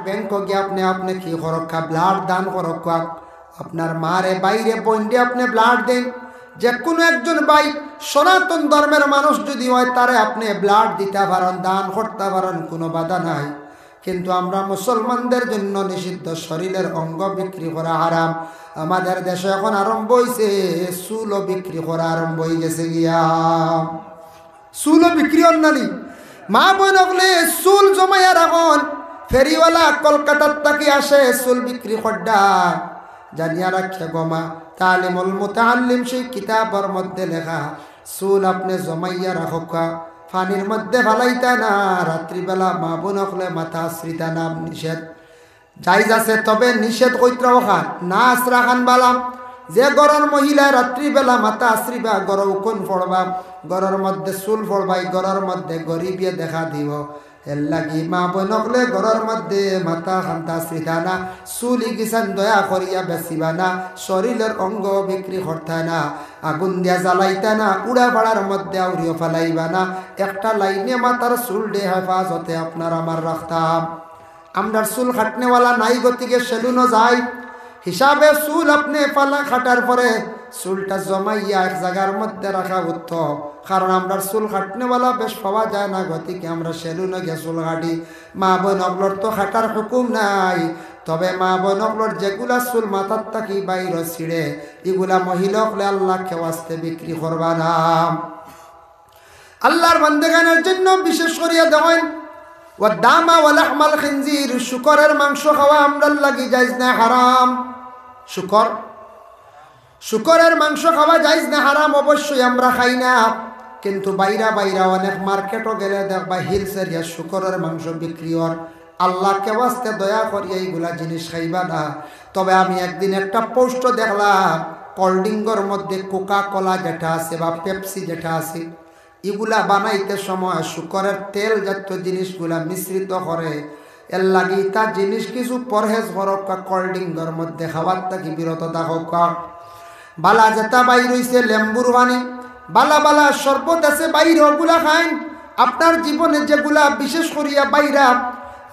Bank গিয়ে আপনি কি করক্কা ব্লাড দান করক্কা আপনার মারে বাইরে বন্ডে আপনি ব্লাড দেন। যে কোনো একজন ভাই সনাতন ধর্মের মানুষ যদি হয় তারে আপনি ব্লাড দিতে পারেন, দান করতে পারেন, কোনো বাধা নাই। কিন্তু আমরা মুসলমানদের জন্য নিষিদ্ধ, শরীরের অঙ্গ বিক্রি করা হারাম। আমাদের দেশে এখন আরম্ভ হয়েছে চুলও বিক্রি করা আরম্ভ হয়ে গেছে গিয়া, চুলও বিক্রি অন্যানি মা বোন হলে চুল জমাইয়া রাখন। ফেরিওয়ালা কলকাতার তাকে আসে চুল বিক্রি করডা জানিয়া রাখে গমা। তালিমুল মুতাআল্লিম সেই কিতাবের মধ্যে লেখা চুল আপনি জমাইয়া রাখা, পানির মধ্যে ফালাইতা না, রাত্রিবেলা মা বোন হলে মাথা আশ্রিতা নাম নিষেধ। জায়জ আছে তবে নিষেধ কইত্রা খান না আশ্রা খান বালাম। যে গড়ের মহিলা রাত্রিবেলা মাথা আশ্রিবা, গড় উকুন ফড়বা, গড়ের মধ্যে চুল ফড়বাই, গড়ের মধ্যে গরিবিয়ে দেখা দিব। এর লাগি মা বোন হলে গড়ের মধ্যে মাথা খান্তা আশ্রিতা না, চুলি গিসান দয়া করিয়া বেচিবা না, শরীরের অঙ্গ বিক্রি করতা না, আগুন দিয়া জ্বালাইতা না, উড়া পাড়ার মধ্যে আউরিও ফালাইবা না। একটা লাইনে মাথার চুল ডে হেফাজতে আপনার আমার রাখতাম। আমরা চুল খাটনেওয়ালা নাই, গতিকে সেলুনও যাই হিসাবে চুল আপনি পালা খাটার পরে চুলটা জমাইয়া এক জায়গার মধ্যে রাখা উত্তম। কারণ আমরা চুল কাটনেওয়ালা বেশ পাওয়া যায় না, গতিকে আমরা সেলুনে গিয়ে চুল কাটি। মা বোন অগলোর তো খাটার হুকুম নাই, তবে মা বোন অগলোর যেগুলা চুল মাথার থাকি বাইর ছিঁড়ে এগুলা মহিলা হলে আল্লাহকে ওয়াস্তে বিক্রি করবা না। আল্লাহর বান্দাগানের জন্য বিশেষ করিয়া দেওয়েন ও দামা ওয়া লাহমাল খিনজির, শুকরের মাংস খাওয়া আমরার লাগি জায়েজ না হারাম। শুকরের মাংস খাওয়া জায়েজ না হারাম, অবশ্যই আমরা খাই না। কিন্তু বাইরা অনেক মার্কেটও গেলে দেখবা হিলস এরিয়া শুকরের মাংস বিক্রি হয়। আল্লাহকে ওয়াস্তে দয়া করিয়া এইগুলা জিনিস খাইবা না। তবে আমি একদিন একটা পোস্ট দেখলাম, কোল্ড-ড্রিঙ্কের মধ্যে কোকা কোলা যেটা আছে বা পেপসি যেটা আছে, এগুলা বানাইতে সময় শুকরের তেল জাতীয় জিনিসগুলা মিশ্রিত করে। এর লাগি তার জিনিস কিছু পরহেজ করক, কোল্ড-ড্রিঙ্কের মধ্যে খাবার থাকি বিরত থাকক। বালা যেটা বাইর হইছে লেম্বুর পানি, বালা শরবত আছে বাইর, ওগুলা খাইন। আপনার জীবনে যেগুলা বিশেষ করিয়া বাইরা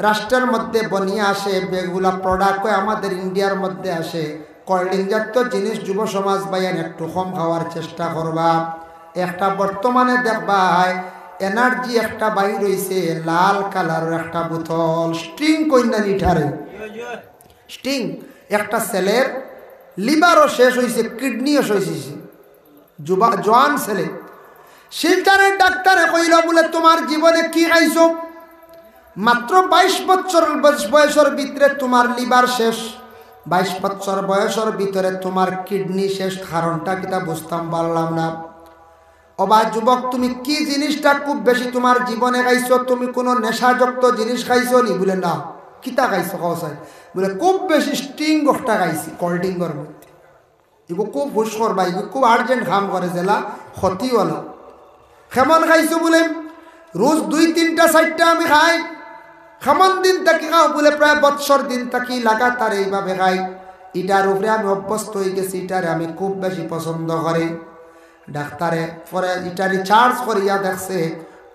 রাষ্ট্রের মধ্যে বনিয়া আসে, বেগুলা প্রোডাক্ট আমাদের ইন্ডিয়ার মধ্যে আসে, কোল্ড-ড্রিঙ্ক জাতীয় জিনিস যুব সমাজ বাইন একটু কম খাওয়ার চেষ্টা করবা। একটা বর্তমানে দেখবাই এনার্জি একটা বাইর হইছে লাল কালারের একটা বোতল, স্টিং কইনা লিটারে স্টিং। একটা ছেলের লিভারও শেষ হয়েছে, কিডনিও শেষ হয়েছে, জোয়ান ছেলে। শিলচরের ডাক্তারে কইল বলে তোমার জীবনে কি খাইছো? মাত্র 22 বছর বয়সের ভিতরে তোমার লিভার শেষ, 22 বছর বয়সের ভিতরে তোমার কিডনি শেষ। কারণটা কিটা বুঝতাম পারলাম না। অবা যুবক, তুমি কি জিনিসটা খুব বেশি তোমার জীবনে খাইছো? তুমি কোনো নেশাযুক্ত জিনিস খাইছো নি? বলে না। কিতা খাইছো কসাই? বলে খুব বেশি স্টিং একটা খাইছি কোল্ড-ড্রিঙ্কের মধ্যে। এগুলো খুব হুশ করবা, এগুলো খুব আর্জেন্ট কাম করে, জেলা ক্ষতি হলো। কেমন খাইছো? বলে রোজ 2-3-4টা আমি খাই। কেমন দিন থাকি খাও? বলে প্রায় বৎসর দিন থাকি লাগাতার এইভাবে খাই। এটার উপরে আমি অভ্যস্ত হয়ে গেছি, এটারে আমি খুব বেশি পছন্দ করি। ডাক্তারে পরে এটা রিচার্জ করিয়া দেখছে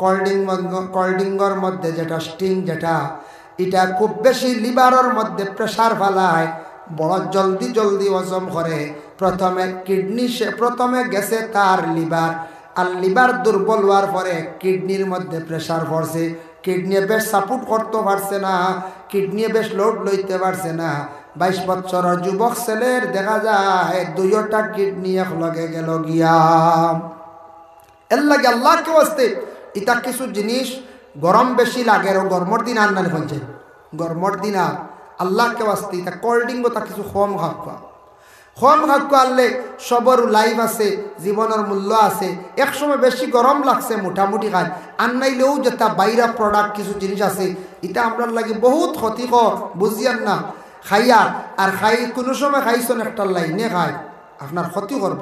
কোল্ড-ড্রিঙ্কের মধ্যে যেটা স্টিং, যেটা এটা খুব বেশি লিভারের মধ্যে প্রেশার ফেলায়, বড় জলদি হজম করে। প্রথমে গেছে তার লিভার, আর লিভার দুর্বল হওয়ার পরে কিডনির মধ্যে প্রেশার পড়ছে। কিডনি বেশ সাপোর্ট করতে পারছে না, কিডনি বেশ লোড লইতে পারছে না। 22 বছরের যুবক ছেলের দেখা যায় 2টা কিডনি একলগে গেল গিয়া। এর লাগে আল্লাহকে ওয়াস্তে এটা কিছু জিনিস গরম বেশি লাগে, গরমের দিন আর না হচ্ছে, গরমের দিন আর আল্লাহকে ওয়াস্তে এটা কোল্ড-ড্রিঙ্ক তা কিছু কম খাওয়া আনলে সবর লাইফ আছে, জীবনের মূল্য আছে। একসময় বেশি গরম লাগছে মোটামুটি খান, আর নাইলেও যেটা বাইরা প্রোডাক্ট কিছু জিনিস আছে, এটা আমরা লাগে বহুত ক্ষতিকর, বুঝিয়ান না। খাইয়া আর খাই কোনো সময় খাইছেন একটা লাইনে খাই আপনার ক্ষতি করব।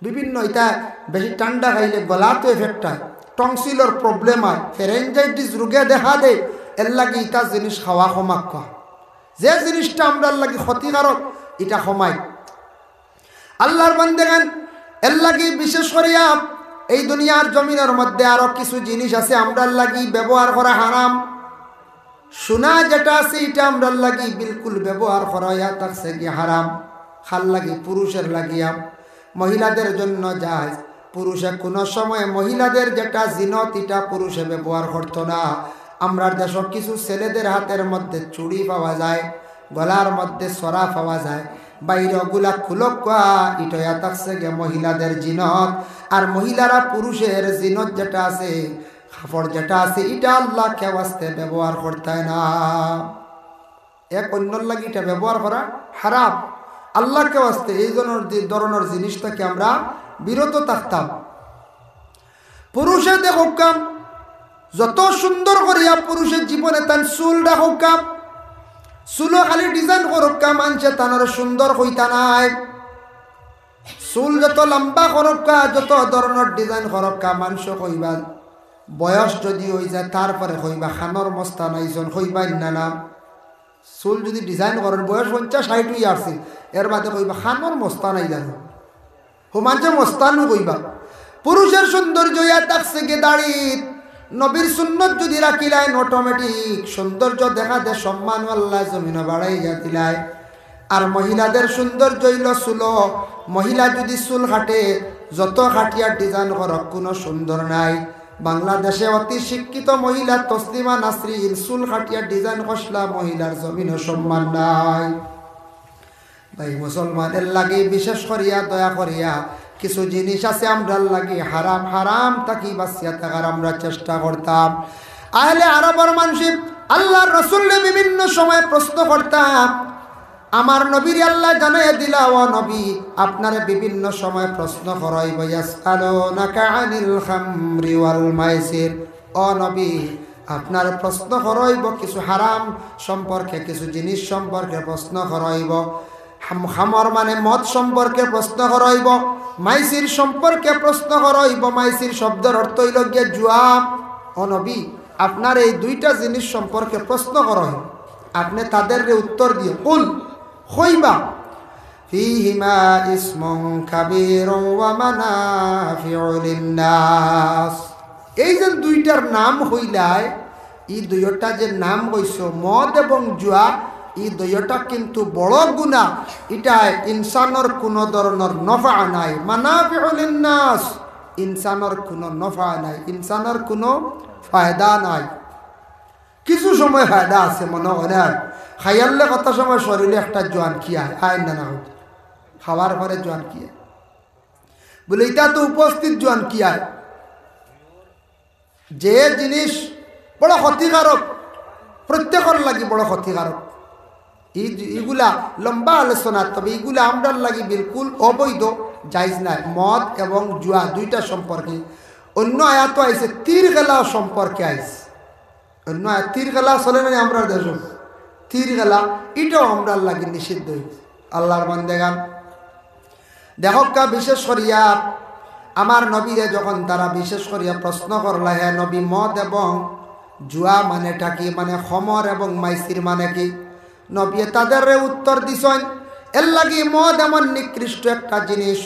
বিভিন্ন এটা বেশি ঠান্ডা খাইলে গলাতে এফেক্ট হয়, টংসিলর প্রবলেম হয়, ফেরেঞ্জাইটিস রোগে দেখা দেয়। এর লাগে এটা জিনিস খাওয়া কমাক, যে জিনিসটা আমরা লাগে ক্ষতিকারক এটা কমাই। আল্লাহর বান্দাগান এর লাগি বিশেষ করিয়া এই দুনিয়ার জমিনের মধ্যে আরো কিছু জিনিস আছে আমরা লাগি ব্যবহার করা হারাম। সোনা যেটা আছে এটা আমরা লাগি বিলকুল ব্যবহার করা ইয়া থাকছে কি হারাম। খাল লাগি পুরুষের লাগিয়া, মহিলাদের জন্য যায়। পুরুষে কোনো সময় মহিলাদের যেটা জিনত এটা পুরুষে ব্যবহার করতো না। আমরা দেশ কিছু ছেলেদের হাতের মধ্যে চুড়ি পাওয়া যায়, গলার মধ্যে সরা পাওয়া যায়, বাইরে ওগুলা খুলকা ইটয়া থাকছে গে মহিলাদের জিনত। আর মহিলারা পুরুষের জিনত যেটা আছে, কাপড় যেটা আছে, এটা আল্লাহ কে ওয়াস্তে ব্যবহার করতে না। এক অন্যর লাগি এটা ব্যবহার করা হারাম আল্লাহকে ওয়াস্তে। এই ধরনের জিনিসটাকে আমরা বিরত থাকতাম। পুরুষে দেখো কাম যত সুন্দর করিয়া পুরুষের জীবনে তার চুল রাখো কাম, চুলো খালি ডিজাইন করুক কাম, মানছে তানোর সুন্দর হইতা নাই। চুল যত লম্বা করুক কা, যত ধরনের ডিজাইন করুক কা, মানুষ কইবা বয়স যদি হয়ে যায় তারপরে কইবা খানোর মস্তা নাইজন কইবা না। চুল যদি ডিজাইন করেন বয়স 50-60 হয়ে আসছে, এর বাদে কইবা খানোর মস্তা নাই জানো, হোমাঞ্চে মস্তানু কইবা। পুরুষের সৌন্দর্য ইয়া থাকছে গে দাড়ি। নবীর সুন্নত যদি রাখিলায় অটোমেটিক সৌন্দর্য দেখা দে, সম্মান আল্লাহ জমিনে বাড়াই যাতিলায়। আর মহিলাদের সৌন্দর্য হইল চুল। মহিলা যদি চুল কাটে, যত কাটিয়া ডিজাইন করক কোনো সুন্দর নাই। বাংলাদেশে অতি শিক্ষিত মহিলা তসলিমা নাসরিন চুল কাটিয়া ডিজাইন কষলা, মহিলার জমিনে সম্মান নাই। তাই মুসলমানের লাগে বিশেষ করিয়া দয়া করিয়া কিছু জিনিস আছে আমরা লাগি হারাম, হারাম তাকি বাঁচিয়া থাকার আমরা চেষ্টা করতাম। আহলে আরবের মানুষ আল্লাহর রাসূলকে বিভিন্ন সময় প্রশ্ন করতাম। আমার নবীর আল্লাহ জানাইয়া দিলা, ও নবী আপনারে বিভিন্ন সময় প্রশ্ন করাইব, ইয়াসআলুনাকা আনিল খামরি ওয়াল মাইসির। ও নবী আপনার প্রশ্ন করাইব কিছু হারাম সম্পর্কে, কিছু জিনিস সম্পর্কে প্রশ্ন করাইব। খামর মানে মদ সম্পর্কে প্রশ্ন করাইব, মাইসির সম্পর্কে প্রশ্ন করাইব। মাইসির শব্দের অর্থ হইল গিয়ে জুয়া। ও নবী আপনার এই দুইটা জিনিস সম্পর্কে প্রশ্ন করাইব, আপনি তাদের উত্তর দিয়ে কুল হইবা ফীহিমা ইসমুন কাবীরুন ওয়া মানাফিউ লিন-নাস। এই যে দুইটার নাম হইলায়, এই দুইটা যে নাম হইছ মদ এবং জুয়া, এই দুইটা কিন্তু বড় গুনাহ। এটা ইনসানের কোনো ধরনের নফা নাই। মানাফিউ লিন-নাস, ইনসানের কোনো নফা নাই, ইনসানের কোনো ফায়দা নাই। কিছু সময় ফায়দা আছে মনে হয় না, খাইয়ালে কত সময় শরীরে একটা জোয়ান কিয়া আয় না না খাওয়ার পরে জোয়ান কিয়া বলে, এটা তো উপস্থিত জোয়ান কিয়া। যে জিনিস বড় ক্ষতিকারক, প্রত্যেকের লাগি বড় ক্ষতিকারক। এইগুলা লম্বা আলোচনা, তবে এইগুলা আমরা লাগি বিলকুল অবৈধ, জায়েজ নাই। মদ এবং জুয়া দুইটা সম্পর্কে অন্য আয়াত আইছে, তীর গেলা সম্পর্কে আইছে। অন্য আয়াত তীর গেলা চলে না আমরা দেশ, তীর গেলা এটাও আমরা লাগি নিষিদ্ধ হয়েছে। আল্লাহর বান্দেগান দেখকা বিশেষ করিয়া আমার নবীরে যখন তারা বিশেষ করিয়া প্রশ্ন করলা, হ্যাঁ নবী মদ এবং জুয়া মানেটা কি, মানে খমর এবং মাইসির মানে কি? নবী তাদের উত্তর দিছেন, এর লাগি মদ এমন নিকৃষ্ট একটা জিনিস,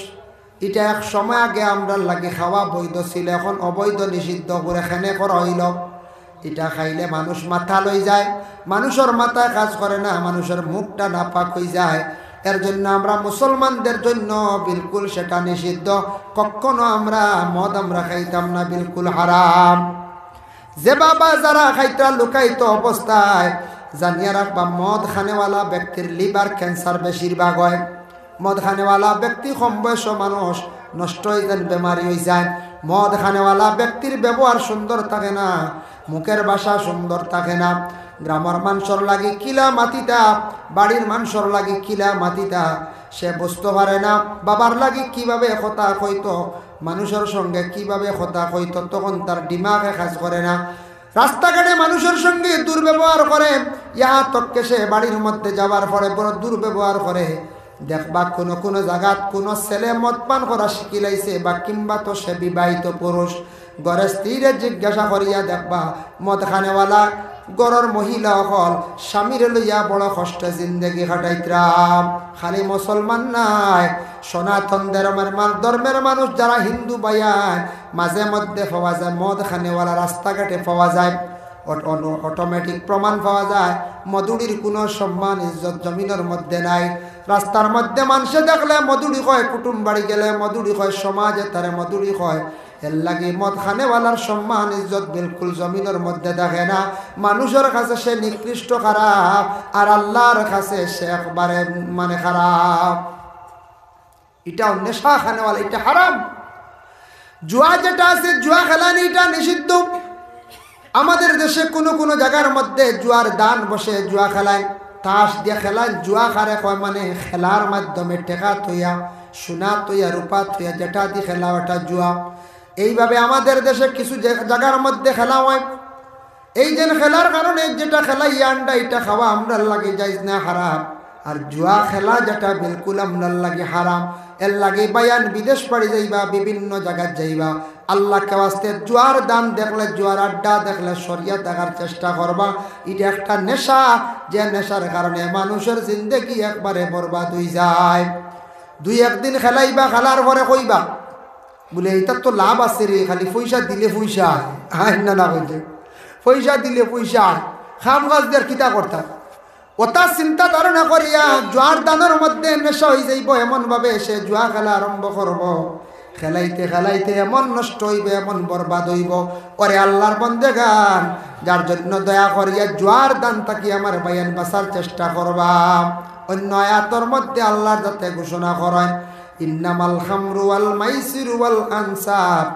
এটা এক সময় আগে আমরা লাগে খাওয়া বৈধ ছিল, এখন অবৈধ নিষিদ্ধ করে খেনে করা হইল। এটা খাইলে মানুষ মাথা লই যায়, মানুষের মাথায় কাজ করে না, মানুষের মুখটা নাপাক হয়ে যায়। এর জন্য আমরা মুসলমানদের জন্য বিলকুল সেটা নিষিদ্ধ। কখনো আমরা মদ আমরা খাইতাম না, বিলকুল হারাম। যে বাবা যারা খাইতা লুকাইত অবস্থায়, জানিয়ে রাখবা মদ খানেওয়ালা ব্যক্তির লিভার ক্যান্সার বেশিরভাগ হয়। মদ খানেওয়ালা ব্যক্তি কম বয়স মানুষ নষ্ট হয়ে যান, বেমারি হয়ে যায়। মদ খানেওয়ালা ব্যক্তির ব্যবহার সুন্দর থাকে না, মুখের ভাষা সুন্দর থাকে না। গ্রামের মানুষের লাগি কিলা মাতিতা, বাড়ির মানুষের লাগি কিলা মাতিতা, সে বুঝতে পারে না বাবার লাগি কিভাবে কথা কইতো, মানুষের সঙ্গে কিভাবে কথা কইতো, তখন তার দিমাগে কাজ করে না। রাস্তাঘাটে মানুষের সঙ্গে দুর্ব্যবহার করে, ইয়া তককে সে বাড়ির মধ্যে যাওয়ার পরে বড় দুর্ব্যবহার করে। দেখবা কোনো কোনো জায়গাত কোনো ছেলে মদ পান করা শিখিলাইছে, বা কিংবা তো সে বিবাহিত পুরুষ ঘরে স্ত্রীরে জিজ্ঞাসা করিয়া দেখবা মদ খানেওয়ালা গড়র মহিলা হল স্বামীরে লইয়া বড় কষ্ট জিন্দগি কাটাইতরাম। খালি মুসলমান নাই, সনাতন ধর্মের মানুষ যারা হিন্দু বায়ান মাঝে মধ্যে পাওয়া যায় মদ খানেওয়ালা রাস্তাঘাটে পাওয়া যায়। অটোমেটিক প্রমাণ পাওয়া যায় মধুরীর কোনো সম্মান ইজ্জত জমিনের মধ্যে নাই। রাস্তার মধ্যে মানুষে দেখলে মধুরী কয়, কুটুম বাড়ি গেলে মধুরী কয়, সমাজে তারে মধুরী কয়। এর লাগে মদ খানেওয়ালার সম্মান ইজ্জত বিলকুল জমিনের মধ্যে দেখে না। মানুষের কাছে সে নিকৃষ্ট খারাপ, আর আল্লাহর কাছে সে একবারে মানে খারাপ। এটাও নেশা খানেওয়ালা, এটা হারাম। জুয়া যেটা আছে, জুয়া খেলানি, এটা নিষিদ্ধ। আমাদের দেশে কোনো কোনো জায়গার মধ্যে জুয়ার দান বসে, জুয়া খেলায়, তাস দিয়ে খেলায়। জুয়া খারে কয় মানে খেলার মাধ্যমে টেকা থইয়া, সোনা থইয়া, রূপা থইয়া, যেটা দিয়ে খেলা ওটা জুয়া। এইভাবে আমাদের দেশে কিছু জায়গার মধ্যে খেলা হয়। এই যে খেলার কারণে যেটা খেলা ইয়ান্ডা, এটা খাওয়া আমরার লাগে যাইজ না, হারাম। আর জুয়া খেলা যেটা বিলকুল আমরার লাগে হারাম। এর লাগে বায়ান বিদেশ পাড়ি যাইবা, বিভিন্ন জায়গায় যাইবা, আল্লাহকে ওয়াস্তে জুয়ার দান দেখলে, জুয়ার আড্ডা দেখলে সরিয়া দেখার চেষ্টা করবা। এটা একটা নেশা, যে নেশার কারণে মানুষের জিন্দেগি একবারে বরবাদ হয়ে যায়। দুই একদিন খেলাইবা, খেলার পরে কইবা বলে এটার তো লাভ আছে রে, খালি পয়সা দিলে পয়সা আয় না, না বলছে পয়সা দিলে পয়সা আয়, খাম গাছ দিয়ে কিতা করতাম। ওটা চিন্তা ধারণা করিয়া জুয়ার দানের মধ্যে নেশা হয়ে যাইব, এমনভাবে সে জুয়া খেলা আরম্ভ করব। খেলাইতে খেলাইতে এমন নষ্ট হইবে, এমন বরবাদ হইব। ওরে আল্লাহর বন্দেগান, যার জন্য দয়া করিয়া জুয়ার দান থাকি আমার বায়ান বাঁচার চেষ্টা করবা। অন্য আয়াতের মধ্যে আল্লাহর যাতে ঘোষণা করেন, ইন্নামাল খামরু ওয়াল মাইসিরু ওয়াল আনসাব।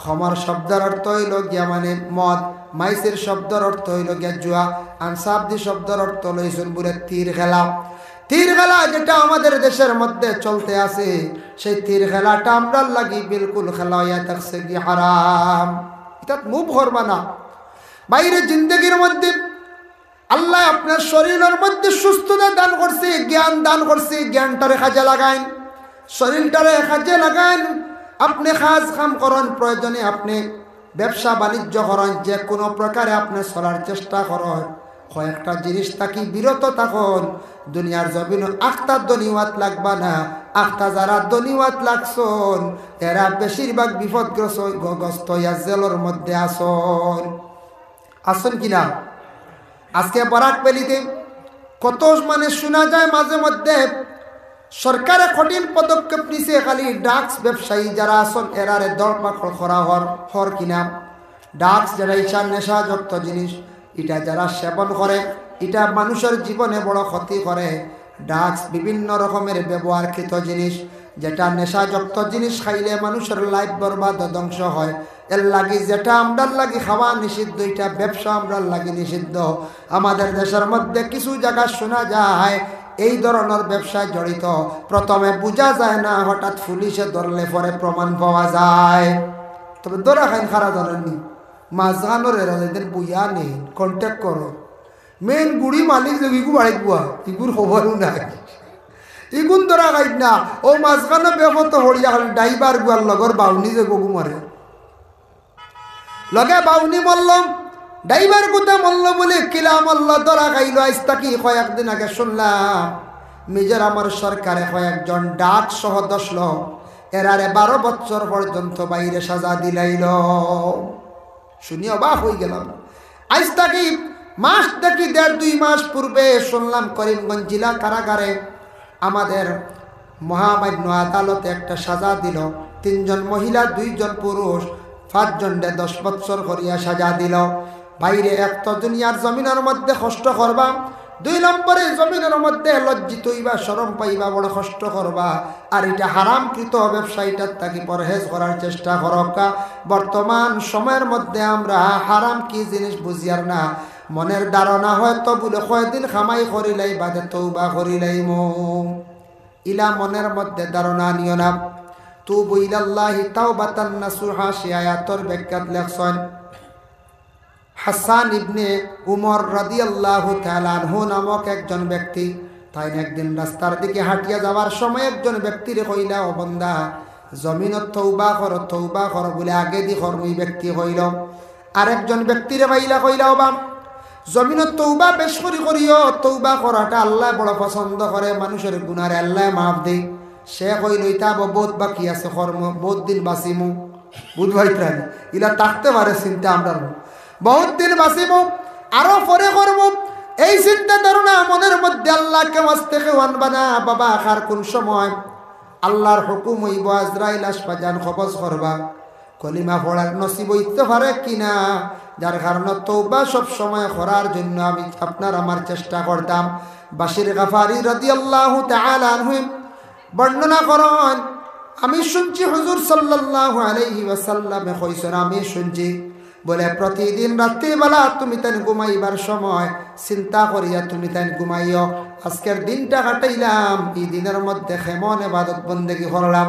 খমর শব্দের অর্থ হইল গিয়া মানে মদ, মাইসির শব্দের অর্থ হইল গিয়া জুয়া, আনসাবদি শব্দের অর্থ লইছেন বলে তীর খেলা। তীর খেলা যেটা আমাদের দেশের মধ্যে চলতে আছে, সেই তীর খেলাটা আমরা লাগি বিলকুল খেলা হইয়া থাকছে কি হারাম। এটা মুভ করবা না। বাইরে জিন্দগির মধ্যে আল্লাহ আপনার শরীরের মধ্যে সুস্থতা দান করছে, জ্ঞান দান করছে, জ্ঞানটারে কাজে লাগাইন, শরীরটারে কাজে লাগাইন। আপনি কাজ কাম করেন, প্রয়োজনে আপনি ব্যবসা বাণিজ্য করেন, যে কোনো প্রকারে আপনি চলার চেষ্টা করেন। কয়েকটা জিনিস থাকি বিরত থাকুন। দুনিয়ার জমিন আখতা দনিওয়াত লাগবা না। আখতা যারা দনিওয়াত লাগছন, এরা বেশিরভাগ বিপদগ্রস্ত হইয়া জেলের মধ্যে আসন কিনা। আজকে বরাক ভ্যালিতে কত মানে শোনা যায় মাঝে মধ্যে সরকারে কঠিন পদক্ষেপ নিছে, খালি ড্রাগস ব্যবসায়ী যারা আসন এরারে দরপাকড় করা হর কিনা। ড্রাগস যারা ইচ্ছার নেশাযুক্ত জিনিস, এটা যারা সেবন করে, এটা মানুষের জীবনে বড় ক্ষতি করে। ড্রাগস বিভিন্ন রকমের ব্যবহারকৃত জিনিস, যেটা নেশাযুক্ত জিনিস খাইলে মানুষের লাইফ বরবাদ ধ্বংস হয়। এর লাগি যেটা আমরার লাগি খাওয়া নিষিদ্ধ, এটা ব্যবসা আমরার লাগি নিষিদ্ধ। আমাদের দেশের মধ্যে কিছু জায়গা শোনা যায় এই ধরনের ব্যবসায় জড়িত। প্রথমে বোঝা যায় না, হঠাৎ পুলিশে ধরলে পরে প্রমাণ পাওয়া যায়। তবে ধরা খাইন খারা ধরেননি, মাঝখানোর এদের বুঝা নেই, কন্ট্যাক্ট করো। মেন গুড়ি মালিক যে ইগু বাড়ি বুয়া, ইগুর খবরও নাই, ইগুন ধরা খাই না। ও মাঝখানো বেপত হরিয়া খালি ড্রাইভার গুয়ার লগর বাউনি যে গগু মারে, লগে বাউনি মল্লম, ড্রাইভার কোথা মল্ল বলে কিলা মল্ল ধরা খাইল। আজ তাকি কয়েকদিন আগে শুনলাম মিজোরামের সরকারে কয়েকজন ডাক সহ 10 লোক এরারে 12 বছর পর্যন্ত বাইরে সাজা দিলাইল। শুনি অবাক হয়ে গেলাম। আজ তাকি মাস থেকে 1.5-2 মাস পূর্বে শুনলাম করিমগঞ্জ জেলা কারাগারে আমাদের মহামান্য আদালতে একটা সাজা দিল। 3 জন মহিলা, 2 জন পুরুষ, 5 জনকে 10 বছর করিয়া সাজা দিল। বাইরে এক তো দুনিয়ার জমিনের মধ্যে কষ্ট করবা, 2 নম্বরে জমিনের মধ্যে লজ্জিত হইবা, শরম পাইবা, বড় কষ্ট করবা। আর এটা হারামকৃত ব্যবসায়ীটার তাকে পরহেজ করার চেষ্টা করবা। বর্তমান সময়ের মধ্যে আমরা হারাম কি জিনিস বুঝিয়ার না, মনের ধারণা হয়তো বলে কয়দিন খামাই করিলাই বাদে তৌবা করিলাই ইলা মনের মধ্যে ধারণা নিও না। তুবু ইলাল্লাহি তাওবাতান নাসুহা, সে আয়াতের ব্যাখ্যাত লেখছেন হাসান ইবনে উমর রাদিয়াল্লাহু তাআলা আনহু নামক একজন ব্যক্তি। তাই একদিন রাস্তার দিকে হাঁটিয়া যাওয়ার সময় একজন ব্যক্তিরে কইলা, ও বান্দা, জমিনত তওবা কর বলে আগে দি কর। ওই ব্যক্তি কইল। আরেকজন ব্যক্তিরে পাইলা, কইলা, ও বাম, জমিনত তওবা বেশ করিও, তওবা করাটা আল্লাহ বড় পছন্দ করে, মানুষের গুনার আল্লাহ মাফ দেয়। সে কইল, ইতা বহুত বাকি আছে, কর্ম বহুত দিন বাঁচিমু, বুধ ভাই ইলা থাকতে পারে চিন্তা আমরা, বহুত দিন বাঁচিব। আরো পরে করব এই চিন্তা ধারণা মনের মধ্যে আল্লাহকে ওয়াস্তে কেউ আনবা না বাবা। আখার কোন সময় আল্লাহর হুকুম হইব আজরাইল আসবা, জান কবজ করবা, কলিমা পড়ার নসিব হইতে পারে কিনা, যার কারণে তওবা সব সময় করার জন্য আমি আপনার আমার চেষ্টা করতাম। বাশির গাফারি রাদিয়াল্লাহু তাআলা আনহু বর্ণনা করেন, আমি শুনছি হুজুর সাল্লাল্লাহু আলাইহি ওয়াসাল্লামে কইছেন, আমি শুনছি বলে প্রতিদিন রাত্রিবেলা তুমি তাই ঘুমাইবার সময় চিন্তা করিয়া তুমি তাই ঘুমাইও, আজকের দিনটা কাটাইলাম, এই দিনের মধ্যে কেমন ইবাদত বন্দেগী করলাম,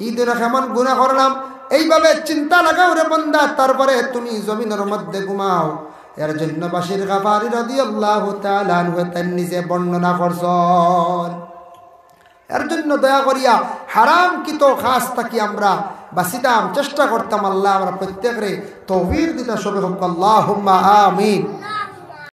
এই দিনে কেমন গুনাহ করলাম, এইভাবে চিন্তা লাগাও রে বান্দা, তারপরে তুমি জমিনের মধ্যে ঘুমাও। এর জন্য বাশির গাফারি রাদিয়াল্লাহু তাআলা আনহু তাই নিজে বর্ণনা করছেন। এর জন্য দয়া করিয়া হারাম কিত খাস থাকি আমরা বাঁচিতাম, চেষ্টা করতাম। আল্লাহ আমরা প্রত্যেকের তৌফিক দিতে সবে হোক, আল্লাহুম্মা আমিন।